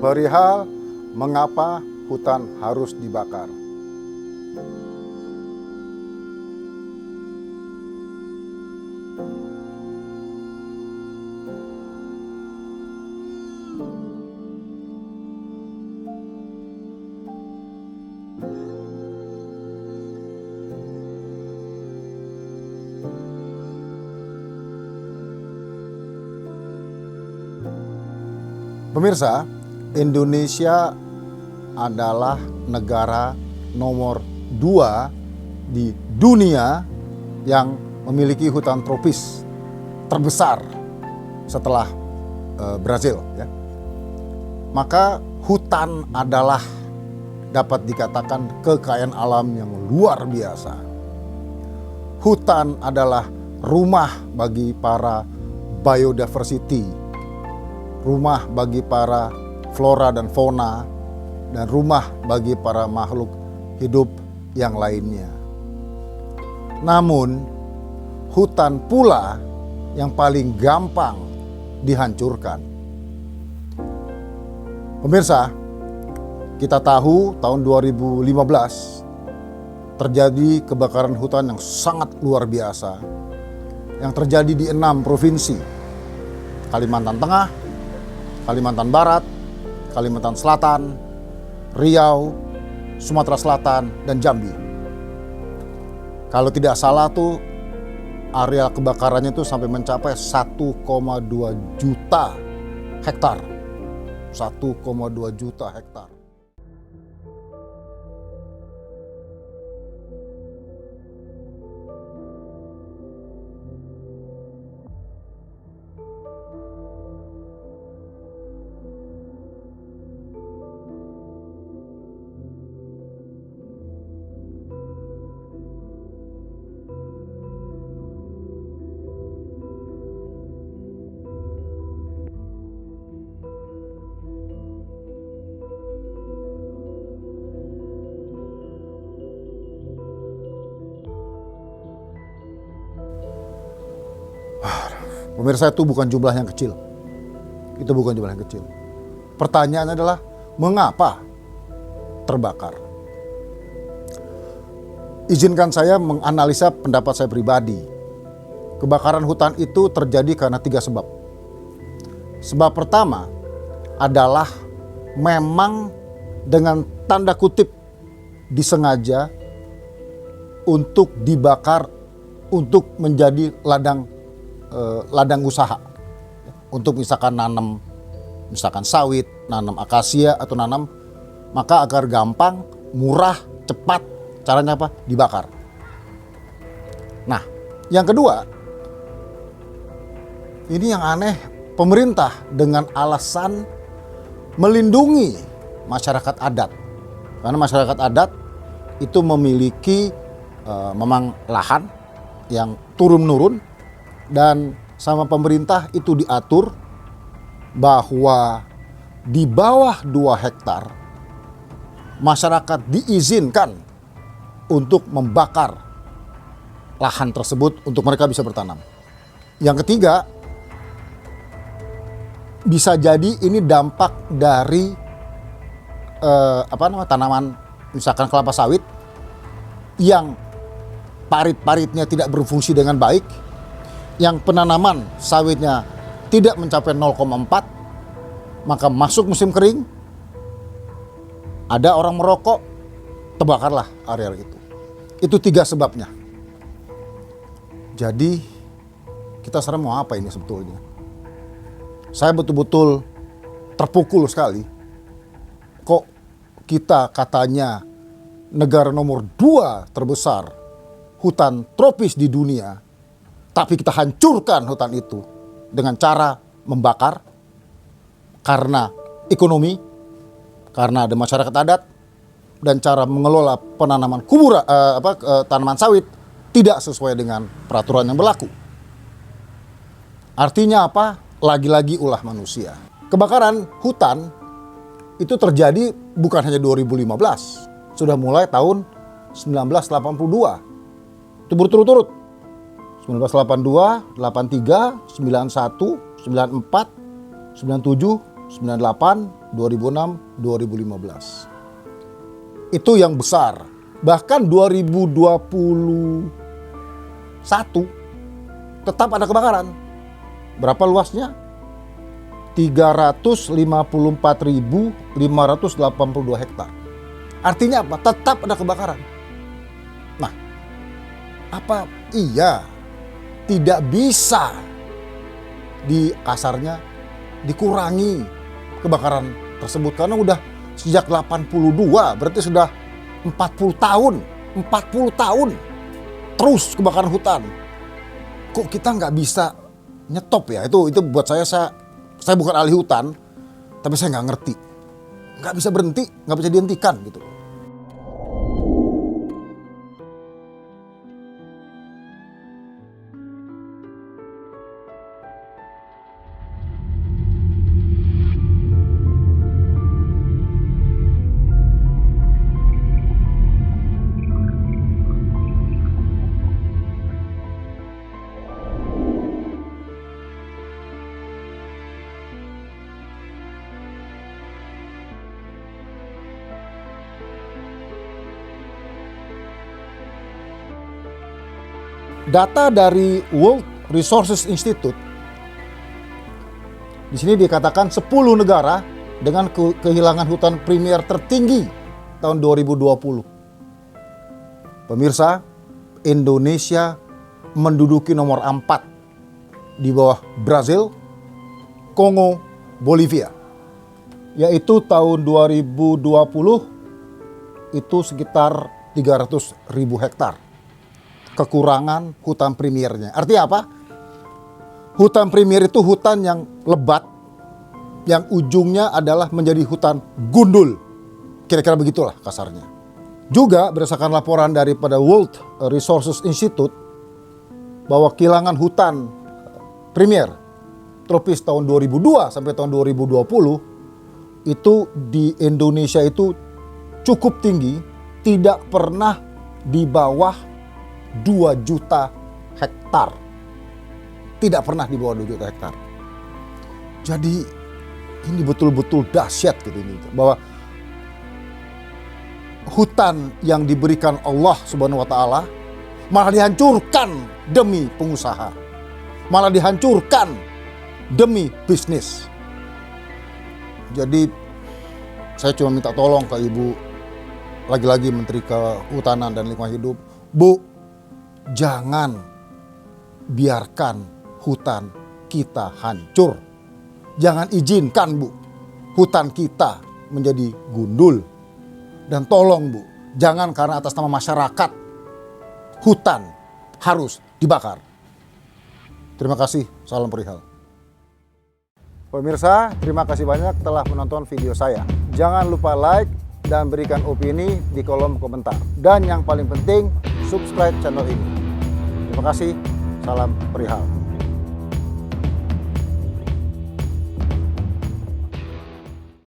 perihal mengapa hutan harus dibakar. Pemirsa, Indonesia adalah negara nomor 2 di dunia yang memiliki hutan tropis terbesar setelah Brazil. Ya. Maka hutan adalah dapat dikatakan kekayaan alam yang luar biasa. Hutan adalah rumah bagi para biodiversity, rumah bagi para flora dan fauna, dan rumah bagi para makhluk hidup yang lainnya. Namun, hutan pula yang paling gampang dihancurkan. Pemirsa, kita tahu tahun 2015 terjadi kebakaran hutan yang sangat luar biasa yang terjadi di 6 provinsi: Kalimantan Tengah, Kalimantan Barat, Kalimantan Selatan, Riau, Sumatera Selatan, dan Jambi. Kalau tidak salah tuh area kebakarannya tuh sampai mencapai 1,2 juta hektar. 1,2 juta hektar. Pemirsa, itu bukan jumlah yang kecil. Itu bukan jumlah yang kecil. Pertanyaannya adalah mengapa terbakar? Izinkan saya menganalisa pendapat saya pribadi. Kebakaran hutan itu terjadi karena 3 sebab. Sebab pertama adalah memang dengan tanda kutip disengaja untuk dibakar untuk menjadi ladang usaha, untuk misalkan nanam misalkan sawit, nanam akasia atau nanam, maka agar gampang, murah, cepat, caranya apa? Dibakar. Nah, yang kedua, ini yang aneh, pemerintah dengan alasan melindungi masyarakat adat, karena masyarakat adat itu memiliki memang lahan yang turun-menurun. Dan sama pemerintah itu diatur bahwa di bawah 2 hektar masyarakat diizinkan untuk membakar lahan tersebut untuk mereka bisa bertanam. Yang ketiga, bisa jadi ini dampak dari tanaman misalkan kelapa sawit yang parit-paritnya tidak berfungsi dengan baik, yang penanaman sawitnya tidak mencapai 0,4, maka masuk musim kering, ada orang merokok, terbakarlah area itu. Itu 3 sebabnya. Jadi kita sekarang mau apa ini sebetulnya? Saya betul-betul terpukul sekali. Kok kita katanya negara nomor 2 terbesar hutan tropis di dunia, tapi kita hancurkan hutan itu dengan cara membakar karena ekonomi, karena ada masyarakat adat, dan cara mengelola penanaman tanaman sawit tidak sesuai dengan peraturan yang berlaku. Artinya apa? Lagi-lagi ulah manusia. Kebakaran hutan itu terjadi bukan hanya 2015, sudah mulai tahun 1982. Itu berturut-turut. 1982, 83, 91, 94, 97, 98, 2006, 2015. Itu yang besar. Bahkan 2021 tetap ada kebakaran. Berapa luasnya? 354.582 hektar. Artinya apa? Tetap ada kebakaran. Nah, apa iya tidak bisa kasarnya dikurangi kebakaran tersebut? Karena udah sejak 82, berarti sudah 40 tahun terus kebakaran hutan. Kok kita nggak bisa nyetop ya? Itu buat saya bukan ahli hutan, tapi saya nggak ngerti. Nggak bisa berhenti, nggak bisa dihentikan gitu. Data dari World Resources Institute, di sini dikatakan 10 negara dengan kehilangan hutan primer tertinggi tahun 2020. Pemirsa, Indonesia menduduki nomor 4 di bawah Brazil, Kongo, Bolivia. Yaitu tahun 2020 itu sekitar 300.000 hektar. Kekurangan hutan primernya. Artinya apa? Hutan primer itu hutan yang lebat, yang ujungnya adalah menjadi hutan gundul. Kira-kira begitulah kasarnya. Juga berdasarkan laporan daripada World Resources Institute, bahwa kehilangan hutan primer tropis tahun 2002 sampai tahun 2020, itu di Indonesia itu cukup tinggi, tidak pernah di bawah 2 juta hektar. Tidak pernah di bawah 2 juta hektar. Jadi ini betul-betul dahsyat gitu ini, bahwa hutan yang diberikan Allah Subhanahu wa taala malah dihancurkan demi pengusaha. Malah dihancurkan demi bisnis. Jadi saya cuma minta tolong ke Ibu, lagi-lagi Menteri Kehutanan dan Lingkungan Hidup, Bu, jangan biarkan hutan kita hancur. Jangan izinkan, Bu, hutan kita menjadi gundul. Dan tolong, Bu, jangan karena atas nama masyarakat hutan harus dibakar. Terima kasih, salam perihal. Pemirsa, terima kasih banyak telah menonton video saya. Jangan lupa like dan berikan opini di kolom komentar. Dan yang paling penting, subscribe channel ini. Terima kasih, salam perihal.